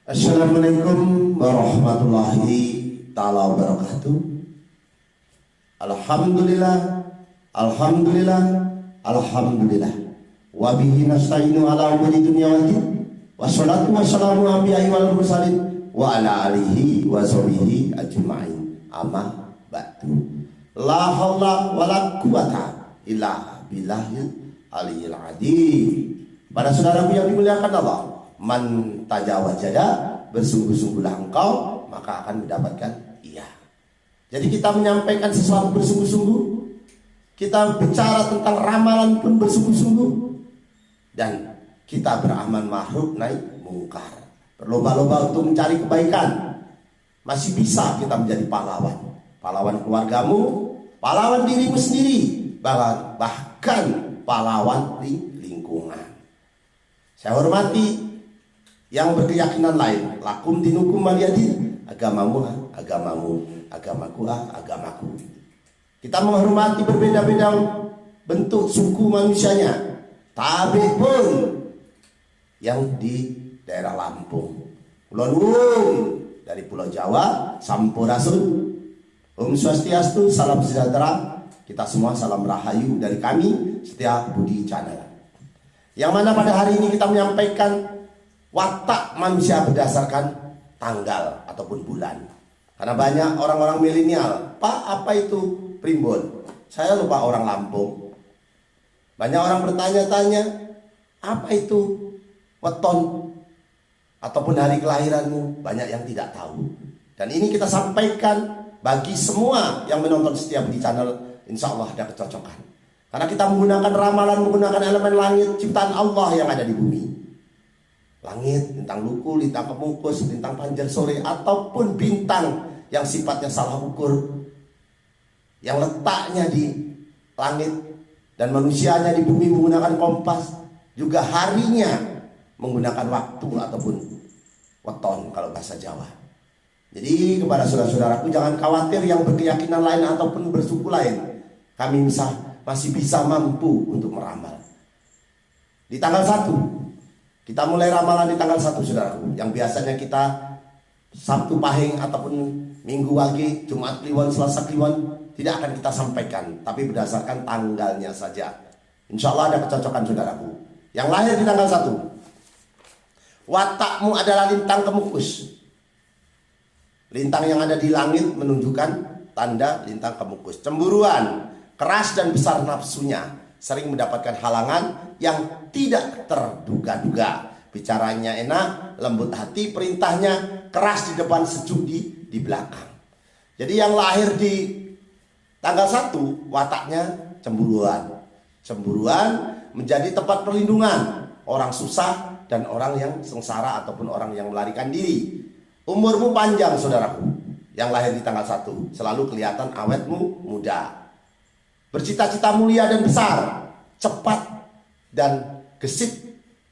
Assalamualaikum warahmatullahi ta'ala wabarakatuh. Alhamdulillah, alhamdulillah, alhamdulillah. Wa bihi nasta'inu ala umuri dunya wal din. Wassalatu wassalamu anbiya'i wal mursalin wa ala alihi wa sahbihi ajma'in. Amma ba'du. La haula wa la quwata illa billahil aliyyil azim. Para saudaraku yang dimuliakan Allah, man tajawajada, bersungguh-sungguhlah engkau maka akan mendapatkan iya. Jadi kita menyampaikan sesuatu bersungguh-sungguh, kita bicara tentang ramalan pun bersungguh-sungguh, dan kita beramal ma'ruf nahi mungkar, berlomba-lomba untuk mencari kebaikan. Masih bisa kita menjadi pahlawan, pahlawan keluargamu, pahlawan dirimu sendiri, bahkan pahlawan di lingkungan. Saya hormati yang berkeyakinan lain, lakum dinukum waliyadin, agamamu agamamu, agamaku agamaku. Kita menghormati berbeda-beda bentuk suku manusianya. Tabe pun yang di daerah Lampung, Pulau Nuwun, dari Pulau Jawa, Sampurasun, Swastiastu, salam sejahtera. Kita semua salam rahayu dari kami Setia Budi Channel. Yang mana pada hari ini kita menyampaikan watak manusia berdasarkan tanggal ataupun bulan. Karena banyak orang-orang milenial, Pak, apa itu primbon? Saya lupa orang Lampung. Banyak orang bertanya-tanya, apa itu weton ataupun hari kelahiranmu? Banyak yang tidak tahu. Dan ini kita sampaikan bagi semua yang menonton Setia Budi Channel, insya Allah ada kecocokan. Karena kita menggunakan ramalan, menggunakan elemen langit ciptaan Allah yang ada di bumi. Langit, bintang luku, lintang kemungkus, bintang panjar sore, ataupun bintang yang sifatnya salah ukur, yang letaknya di langit, dan manusianya di bumi menggunakan kompas, juga harinya menggunakan waktu ataupun weton kalau bahasa Jawa. Jadi kepada saudara-saudaraku, jangan khawatir yang berkeyakinan lain ataupun bersuku lain. Kami masih bisa mampu untuk meramal. Di tanggal 1 kita mulai ramalan, di tanggal 1 saudaraku, yang biasanya kita Sabtu Pahing ataupun Minggu Wage, Jumat Kliwon, Selasa Kliwon tidak akan kita sampaikan, tapi berdasarkan tanggalnya saja. Insya Allah ada kecocokan saudaraku. Yang lahir di tanggal 1, watakmu adalah lintang kemukus. Lintang yang ada di langit menunjukkan tanda lintang kemukus. Cemburuan, keras dan besar nafsunya, sering mendapatkan halangan yang tidak terduga-duga. Bicaranya enak, lembut hati, perintahnya keras di depan, sejuk di belakang. Jadi yang lahir di tanggal 1, wataknya cemburuan. Cemburuan menjadi tempat perlindungan orang susah dan orang yang sengsara ataupun orang yang melarikan diri. Umurmu panjang saudaraku, yang lahir di tanggal 1, selalu kelihatan awetmu muda. Bercita-cita mulia dan besar, cepat dan gesit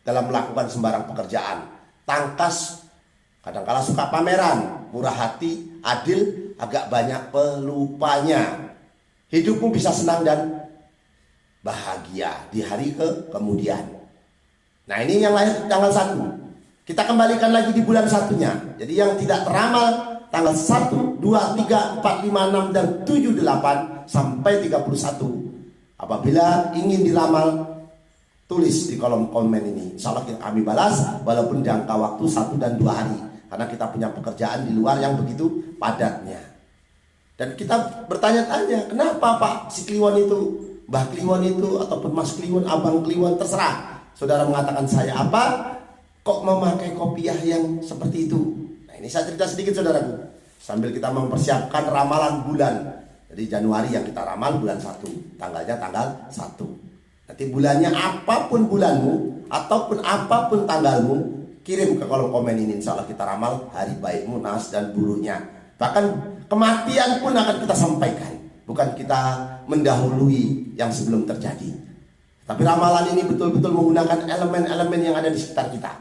dalam melakukan sembarang pekerjaan. Tangkas, kadangkala suka pameran, murah hati, adil, agak banyak pelupanya. Hidupmu bisa senang dan bahagia di hari kemudian. Nah, ini yang lahir tanggal 1. Kita kembalikan lagi di bulan satunya. Jadi yang tidak teramal tanggal 1, 2, 3, 4, 5, 6, dan 7, 8 sampai 31. Apabila ingin diramal, tulis di kolom komen ini. Insya Allah kami balas walaupun jangka waktu 1 dan 2 hari. Karena kita punya pekerjaan di luar yang begitu padatnya. Dan kita bertanya-tanya, kenapa Pak si Kliwon itu, Mbah Kliwon itu, ataupun Mas Kliwon, Abang Kliwon, terserah. Saudara mengatakan saya apa, kok memakai kopiah yang seperti itu. Nah, ini saya cerita sedikit saudaraku, sambil kita mempersiapkan ramalan bulan. Jadi Januari yang kita ramal bulan 1, tanggalnya tanggal 1. Nanti bulannya apapun bulanmu ataupun apapun tanggalmu, kirim ke kolom komen ini. Insya Allah kita ramal hari baikmu, nas dan buruknya. Bahkan kematian pun akan kita sampaikan. Bukan kita mendahului yang sebelum terjadi. Tapi ramalan ini betul-betul menggunakan elemen-elemen yang ada di sekitar kita.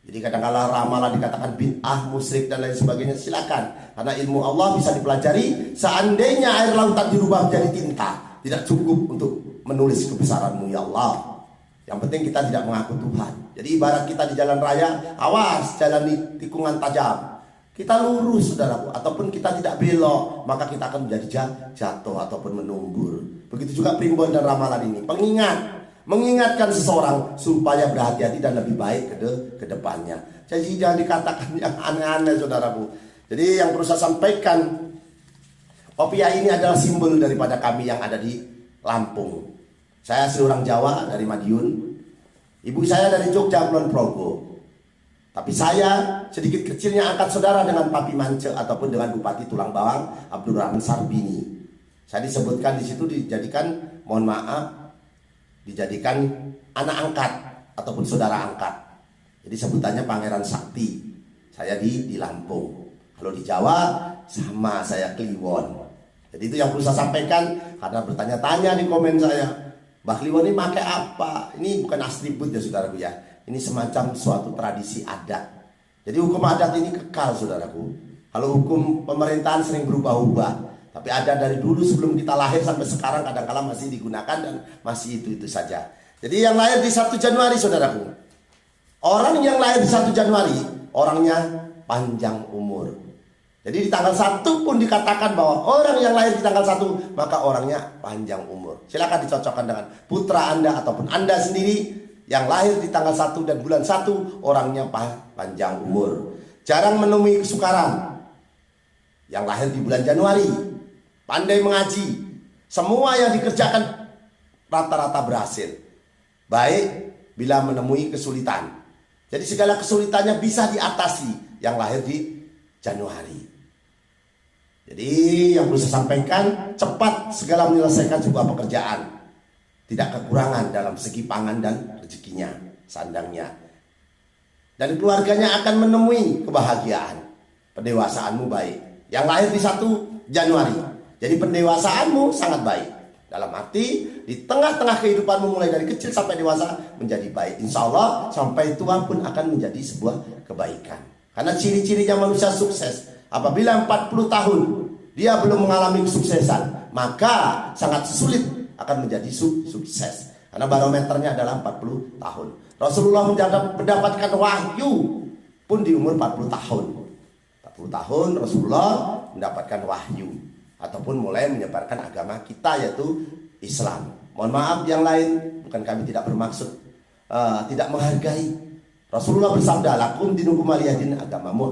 Jadi kadang-kala ramalan dikatakan bid'ah, musyrik dan lain sebagainya, silakan. Karena ilmu Allah bisa dipelajari. Seandainya air lautan dirubah menjadi tinta, tidak cukup untuk menulis kebesaranmu ya Allah. Yang penting kita tidak mengaku Tuhan. Jadi ibarat kita di jalan raya, awas jalan di tikungan tajam. Kita lurus saudaraku, ataupun kita tidak belok, maka kita akan menjadi jatuh ataupun menumbur. Begitu juga primbon dan ramalan ini, mengingatkan seseorang supaya berhati-hati dan lebih baik ke depannya. Jadi jangan dikatakan yang aneh-aneh saudaraku. Jadi yang perlu saya sampaikan, kopiah ini adalah simbol daripada kami yang ada di Lampung. Saya asli orang Jawa dari Madiun. Ibu saya dari Jogja, Kulon Progo. Tapi saya sedikit kecilnya angkat saudara dengan Papi Mance ataupun dengan Bupati Tulang Bawang Abdurrahman Sarbini. Saya disebutkan di situ dijadikan, mohon maaf, dijadikan anak angkat ataupun saudara angkat. Jadi sebutannya Pangeran Sakti. Saya di Lampung. Kalau di Jawa sama saya Kliwon. Jadi itu yang perlu saya sampaikan karena bertanya-tanya di komen saya, Mbah Kliwon ini pakai apa? Ini bukan atribut ya saudaraku ya. Ini semacam suatu tradisi adat. Jadi hukum adat ini kekal saudaraku. Kalau hukum pemerintahan sering berubah-ubah, tapi ada dari dulu sebelum kita lahir sampai sekarang kadang-kala masih digunakan dan masih itu saja. Jadi yang lahir di 1 Januari saudaraku, orang yang lahir di 1 Januari orangnya panjang umur. Jadi di tanggal 1 pun dikatakan bahwa orang yang lahir di tanggal 1 maka orangnya panjang umur. Silakan dicocokkan dengan putra Anda ataupun Anda sendiri yang lahir di tanggal 1 dan bulan 1 orangnya panjang umur. Jarang menemui kesukaran. Yang lahir di bulan Januari, pandai mengaji. Semua yang dikerjakan rata-rata berhasil. Baik bila menemui kesulitan. Jadi segala kesulitannya bisa diatasi yang lahir di Januari. Jadi yang perlu saya sampaikan, cepat segala menyelesaikan sebuah pekerjaan. Tidak kekurangan dalam segi pangan dan rezekinya, sandangnya. Dan keluarganya akan menemui kebahagiaan. Pendewasaanmu baik. Yang lahir di 1 Januari. Jadi pendewasaanmu sangat baik. Dalam arti di tengah-tengah kehidupanmu mulai dari kecil sampai dewasa menjadi baik. Insya Allah sampai tua pun akan menjadi sebuah kebaikan. Karena ciri-cirinya manusia sukses. Apabila 40 tahun dia belum mengalami kesuksesan, maka sangat sulit akan menjadi sukses. Karena barometernya adalah 40 tahun. Rasulullah mendapatkan wahyu pun di umur 40 tahun. 40 tahun Rasulullah mendapatkan wahyu ataupun mulai menyebarkan agama kita yaitu Islam. Mohon maaf yang lain, bukan kami tidak bermaksud tidak menghargai. Rasulullah bersabda, lakum dinukum waliyadin, agamamu,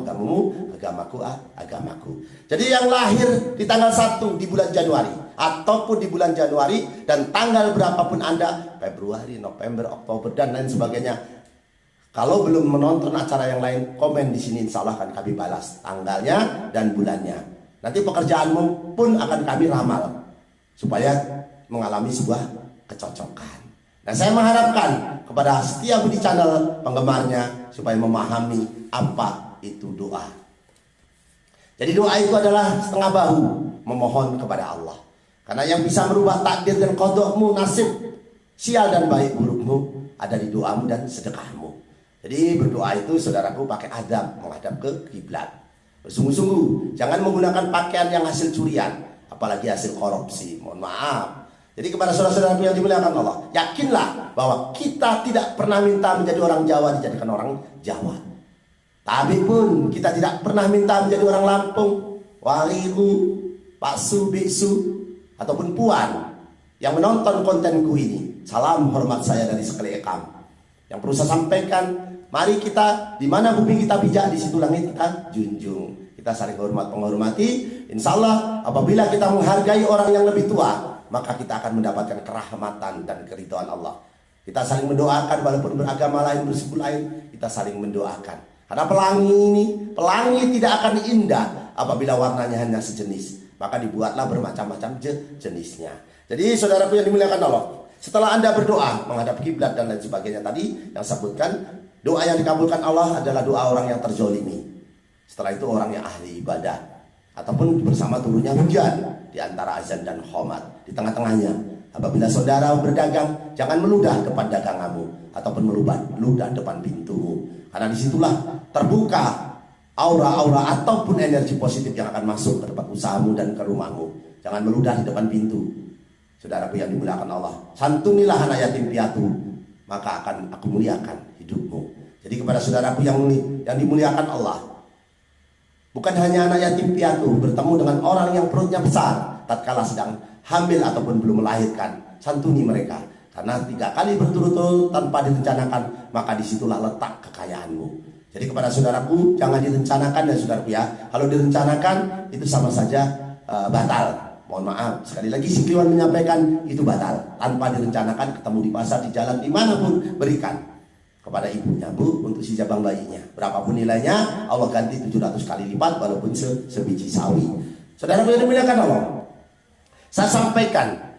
agamaku. Jadi yang lahir di tanggal 1 di bulan Januari ataupun di bulan Januari dan tanggal berapapun Anda, Februari, November, Oktober dan lain sebagainya. Kalau belum menonton acara yang lain, komen di sini, insya Allah akan kami balas tanggalnya dan bulannya. Nanti pekerjaanmu pun akan kami ramal supaya mengalami sebuah kecocokan. Nah, saya mengharapkan kepada setiap di channel penggemarnya supaya memahami apa itu doa. Jadi doa itu adalah setengah bahu memohon kepada Allah. Karena yang bisa merubah takdir dan qadahmu, nasib, sial dan baik burukmu ada di doamu dan sedekahmu. Jadi berdoa itu saudaraku pakai adab, menghadap ke kiblat. Bersungguh-sungguh, jangan menggunakan pakaian yang hasil curian, apalagi hasil korupsi. Mohon maaf. Jadi kepada saudara-saudara yang dimuliakan Allah, yakinlah bahwa kita tidak pernah minta menjadi orang Jawa dijadikan orang Jawa. Tapi pun kita tidak pernah minta menjadi orang Lampung, Walihu, Paksu, Biksu, ataupun Puan yang menonton kontenku ini. Salam hormat saya dari Sekali Ekam. Yang perlu saya sampaikan, mari kita di mana bumi kita bijak, di situ langit kita junjung. Kita saling hormat menghormati. Insya Allah apabila kita menghargai orang yang lebih tua, maka kita akan mendapatkan kerahmatan dan keridhaan Allah. Kita saling mendoakan walaupun beragama lain, bersuku lain, kita saling mendoakan. Karena pelangi tidak akan indah apabila warnanya hanya sejenis. Maka dibuatlah bermacam-macam jenisnya. Jadi saudaraku yang dimuliakan Allah, setelah Anda berdoa menghadap kiblat dan lain sebagainya tadi yang sebutkan, doa yang dikabulkan Allah adalah doa orang yang terzolimi. Setelah itu orang yang ahli ibadah, ataupun bersama turunnya hujan di antara azan dan khomat di tengah-tengahnya. Apabila saudara berdagang, jangan meludah depan daganganmu ataupun meludah depan pintumu, karena disitulah terbuka aura-aura ataupun energi positif yang akan masuk ke tempat usahamu dan ke rumahmu. Jangan meludah di depan pintu. Saudaraku yang dimuliakan Allah, santunilah anak yatim piatu, maka akan aku muliakan hidupmu. Jadi kepada saudaraku yang dimuliakan Allah, bukan hanya anak yatim piatu bertemu dengan orang yang perutnya besar tatkala sedang hamil ataupun belum melahirkan, santuni mereka. Karena 3 kali berturut-turut tanpa direncanakan, maka disitulah letak kekayaanmu. Jadi kepada saudaraku, jangan direncanakan ya saudaraku ya. Kalau direncanakan itu sama saja batal. Mohon maaf, sekali lagi si Kliwon menyampaikan itu batal. Tanpa direncanakan, ketemu di pasar, di jalan, dimanapun, berikan kepada ibunya, Bu, untuk si jabang bayinya. Berapapun nilainya, Allah ganti 700 kali lipat walaupun sebiji sawi. Saudaraku yang dimuliakan Allah, saya sampaikan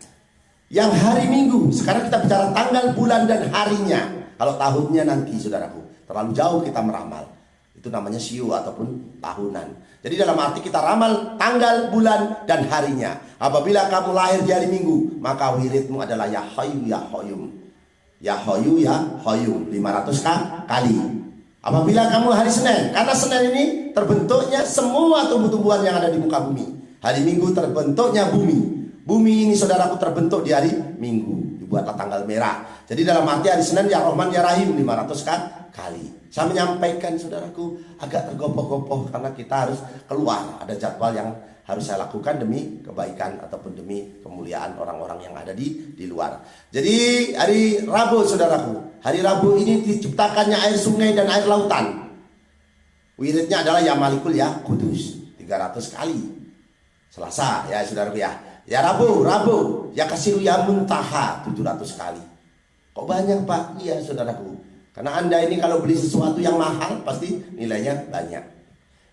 yang hari Minggu, sekarang kita bicara tanggal, bulan, dan harinya. Kalau tahunnya nanti saudaraku, terlalu jauh kita meramal. Itu namanya siu ataupun tahunan. Jadi dalam arti kita ramal tanggal, bulan, dan harinya. Apabila kamu lahir di hari Minggu, maka wiridmu adalah ya Hayyu ya Qayyum. Ya Hayyu ya Qayyum 500 kali. Apabila kamu hari Senin, karena Senin ini terbentuknya semua tumbuh-tumbuhan yang ada di muka bumi. Hari Minggu terbentuknya bumi. Bumi ini saudaraku terbentuk di hari Minggu. Dibuatlah tanggal merah. Jadi dalam arti hari Senin ya Rahman ya Rahim 500 kali. Saya menyampaikan saudaraku agak tergopoh-gopoh karena kita harus keluar. Ada jadwal yang harus saya lakukan demi kebaikan ataupun demi kemuliaan orang-orang yang ada di luar. Jadi hari Rabu saudaraku, hari Rabu ini diciptakannya air sungai dan air lautan. Wiridnya adalah ya Malikul ya Kudus 300 kali. Selasa ya saudaraku ya. Ya Rabu ya Kasiru ya Muntaha 700 kali. Kok banyak Pak? Iya saudaraku, karena Anda ini kalau beli sesuatu yang mahal pasti nilainya banyak.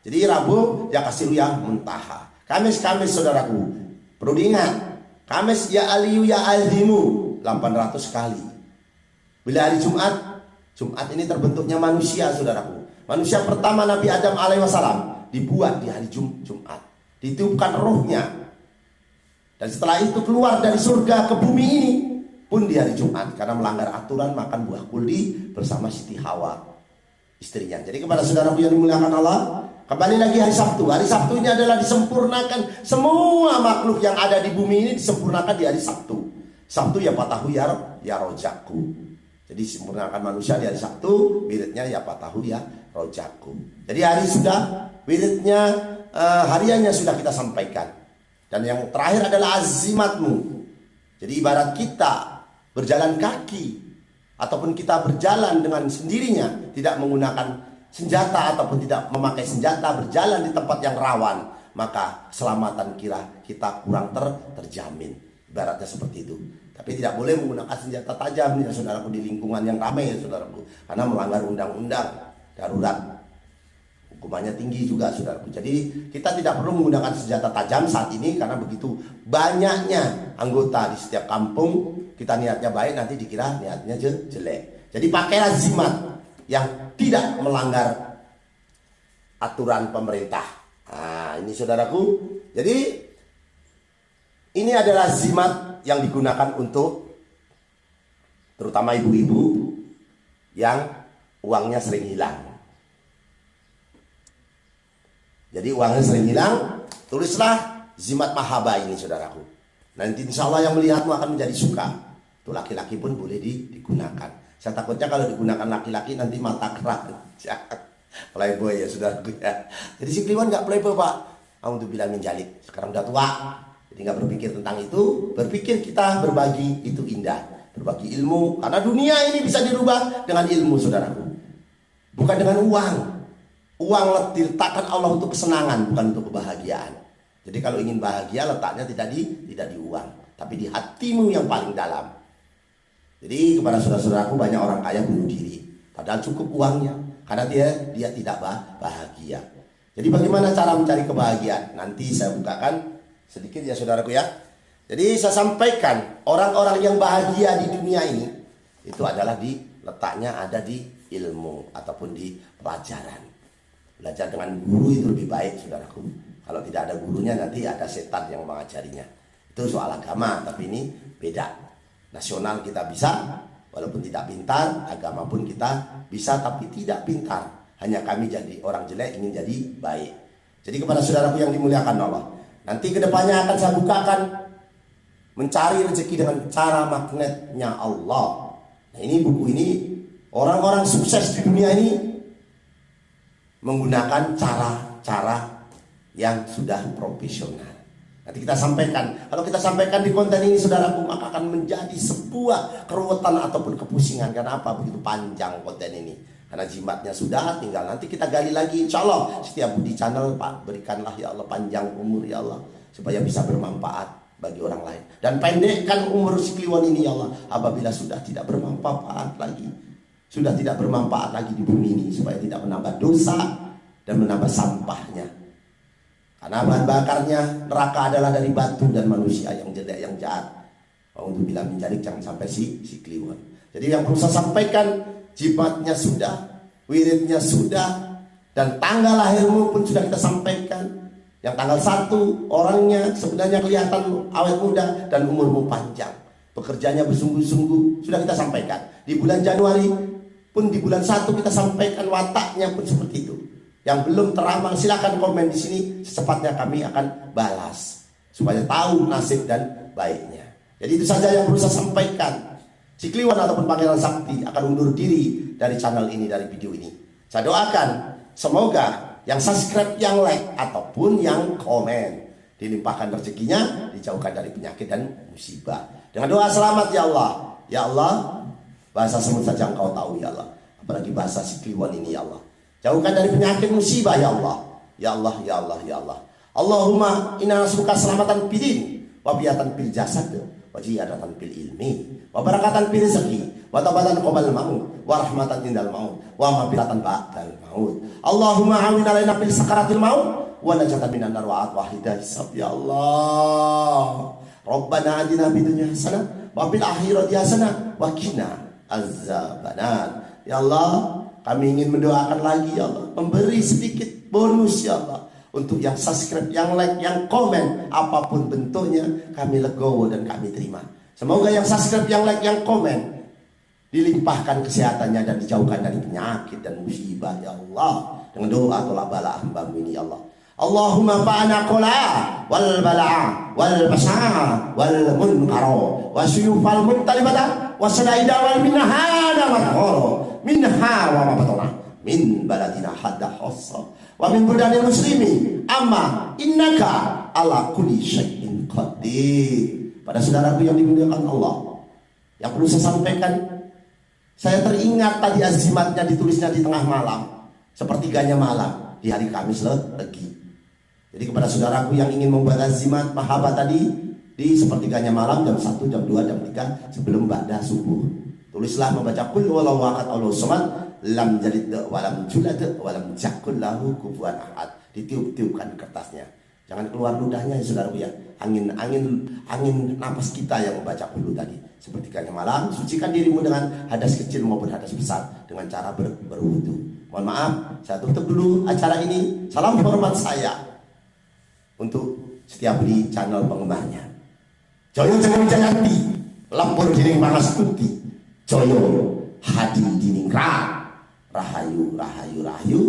Jadi Rabu ya Kasiru ya Muntaha. Kamis saudaraku, perlu diingat, Kamis ya Aliyu ya Azimu 800 kali. Bila hari Jumat ini terbentuknya manusia saudaraku. Manusia pertama Nabi Adam alaihissalam dibuat di hari Jumat. Ditiupkan rohnya. Dan setelah itu keluar dari surga ke bumi ini pun di hari Jumat. Karena melanggar aturan makan buah kuldi bersama Siti Hawa, istrinya. Jadi kepada saudaraku yang dimuliakan Allah, kembali lagi hari Sabtu. Hari Sabtu ini adalah disempurnakan. Semua makhluk yang ada di bumi ini disempurnakan di hari Sabtu. Sabtu ya Patahu ya Rojaku. Jadi disempurnakan manusia di hari Sabtu. Wiridnya ya Patahu ya Rojaku. Jadi hari sudah, wiridnya hariannya sudah kita sampaikan. Dan yang terakhir adalah azimatmu. Jadi ibarat kita berjalan kaki ataupun kita berjalan dengan sendirinya, tidak menggunakan senjata ataupun tidak memakai senjata, berjalan di tempat yang rawan, maka keselamatan kita kurang terjamin. Ibaratnya seperti itu. Tapi tidak boleh menggunakan senjata tajam ya saudaraku di lingkungan yang ramai ya saudaraku, karena melanggar undang-undang darurat. Hukumannya tinggi juga saudaraku. Jadi kita tidak perlu menggunakan senjata tajam saat ini karena begitu banyaknya anggota di setiap kampung. Kita niatnya baik, nanti dikira niatnya jelek. Jadi pakailah zimat yang tidak melanggar aturan pemerintah. Nah ini saudaraku. Jadi ini adalah zimat yang digunakan untuk terutama ibu-ibu yang uangnya sering hilang. Jadi uangnya sering hilang, tulislah zimat mahaba ini saudaraku. Nanti insya Allah yang melihatmu akan menjadi suka. Itu laki-laki pun boleh digunakan. Saya takutnya kalau digunakan laki-laki nanti mata keran. Playboy ya saudaraku ya. Jadi si Kliwon gak playboy Pak. Kamu tuh bilang menjalik. Sekarang udah tua. Jadi gak berpikir tentang itu. Berpikir kita berbagi itu indah. Berbagi ilmu. Karena dunia ini bisa dirubah dengan ilmu saudaraku. Bukan dengan uang. Uang diletakkan Allah untuk kesenangan, bukan untuk kebahagiaan. Jadi kalau ingin bahagia letaknya tidak di uang, tapi di hatimu yang paling dalam. Jadi kepada saudara-saudaraku, banyak orang kaya bunuh diri, padahal cukup uangnya, karena dia tidak bahagia. Jadi bagaimana cara mencari kebahagiaan? Nanti saya bukakan sedikit ya saudaraku ya. Jadi saya sampaikan orang-orang yang bahagia di dunia ini itu adalah letaknya ada di ilmu ataupun di pelajaran. Belajar dengan guru itu lebih baik saudaraku. Kalau tidak ada gurunya nanti ada setan yang mengajarinya. Itu soal agama, tapi ini beda. Nasional kita bisa, walaupun tidak pintar. Agama pun kita bisa, tapi tidak pintar. Hanya kami jadi orang jelek ingin jadi baik. Jadi kepada saudaraku yang dimuliakan Allah, nanti kedepannya akan saya bukakan mencari rezeki dengan cara magnetnya Allah. Nah, ini buku ini orang-orang sukses di dunia ini menggunakan cara-cara yang sudah profesional. Nanti kita sampaikan. Kalau kita sampaikan di konten ini, saudaraku, maka akan menjadi sebuah keruwetan ataupun kepusingan. Kenapa begitu panjang konten ini? Karena jimatnya sudah, tinggal nanti kita gali lagi. Insya Allah setiap di channel, Pak, berikanlah ya Allah panjang umur ya Allah, supaya bisa bermanfaat bagi orang lain. Dan pendekkan umur si Kliwon ini ya Allah, apabila sudah tidak bermanfaat lagi, sudah tidak bermanfaat lagi di bumi ini, supaya tidak menambah dosa dan menambah sampahnya. Karena bahan bakarnya neraka adalah dari batu dan manusia yang jelek, yang jahat. Untuk bilang mencari jangan sampai si Kliwon. Jadi yang perlu saya sampaikan, jimatnya sudah, wiridnya sudah, dan tanggal lahirmu pun sudah kita sampaikan. Yang tanggal 1 orangnya sebenarnya kelihatan awet muda dan umurmu panjang. Pekerjaannya bersungguh-sungguh sudah kita sampaikan. Di bulan Januari pun, di bulan 1 kita sampaikan wataknya pun seperti itu. Yang belum teramal silakan komen di sini, secepatnya kami akan balas supaya tahu nasib dan baiknya. Jadi itu saja yang perlu saya sampaikan. Si Kliwon ataupun Pangeran Sakti akan undur diri dari channel ini, dari video ini. Saya doakan semoga yang subscribe, yang like, ataupun yang komen dilimpahkan rezekinya, dijauhkan dari penyakit dan musibah. Dengan doa selamat ya Allah. Ya Allah, bahasa semut saja engkau tahu ya Allah. Apalagi bahasa si Kliwon ini ya Allah. Jauhkan dari penyakit musibah ya Allah. Ya Allah, ya Allah, ya Allah. Allahumma inna nas'aluka selamatan bidin, wa biyatan bil jasad, wa jiyadatan bil ilmi, wa barakatan bil rezeki, wa tabatan qabal maut, wa rahmatan indal maut, wa maghfiratan ba'dal maut. Allahumma awin alaina bil sakaratil maut, wa najatan minan nar wa atwahidah hisab ya Allah. Rabbana atina fid dunya hasanah wa fil akhirati hasanah wa qina azabannar. Ya Allah, kami ingin mendoakan lagi ya Allah, memberi sedikit bonus ya Allah untuk yang subscribe, yang like, yang komen, apapun bentuknya kami legowo dan kami terima. Semoga yang subscribe, yang like, yang komen dilimpahkan kesehatannya dan dijauhkan dari penyakit dan musibah ya Allah. Dengan doa tolak bala hamba-Mu ini ya Allah. Allahumma fa'ana qala wal bala'a wal basa'a wal munkara wa suyufal muntalibata wa sadaida wal minhada wal khoro minha wa mabatona min baladina hadda khassa wa min budanil muslimi amma innaka ala kulli syai'in qadir. Pada saudaraku yang dimuliakan Allah, yang perlu saya sampaikan, saya teringat tadi azimatnya ditulisnya di tengah malam, sepertiganya malam di hari Kamis Legi. Jadi kepada saudaraku yang ingin membuat azimat mahabbah tadi di sepertiganya malam, jam 1, jam 2, jam 3 sebelum ba'da subuh, tulislah membaca qul huwallahu ahad Allahu samad lam yalid wa lam yulad wa lam yakul lahu kufuwan ahad. Ditiup-tiupkan kertasnya, jangan keluar ludahnya ya saudaraku ya. Angin napas kita yang membaca qul tadi sepertiganya malam. Sucikan dirimu dengan hadas kecil maupun hadas besar dengan cara berwudu. Mohon maaf, saya tutup dulu acara ini. Salam hormat saya untuk setiap di channel penggemarnya. Joyo Jawa Jayanti, lapor dining Mangas Tuti, Joyo Hadi Diningrat, Rahayu, Rahayu, Rahayu.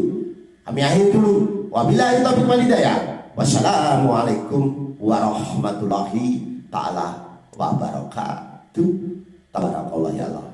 Kami akhir dulu. Wabillahi taufiq wal hidayah. Wassalamualaikum warahmatullahi ta'ala wabarakatuh. Tabarakallah ya Allah.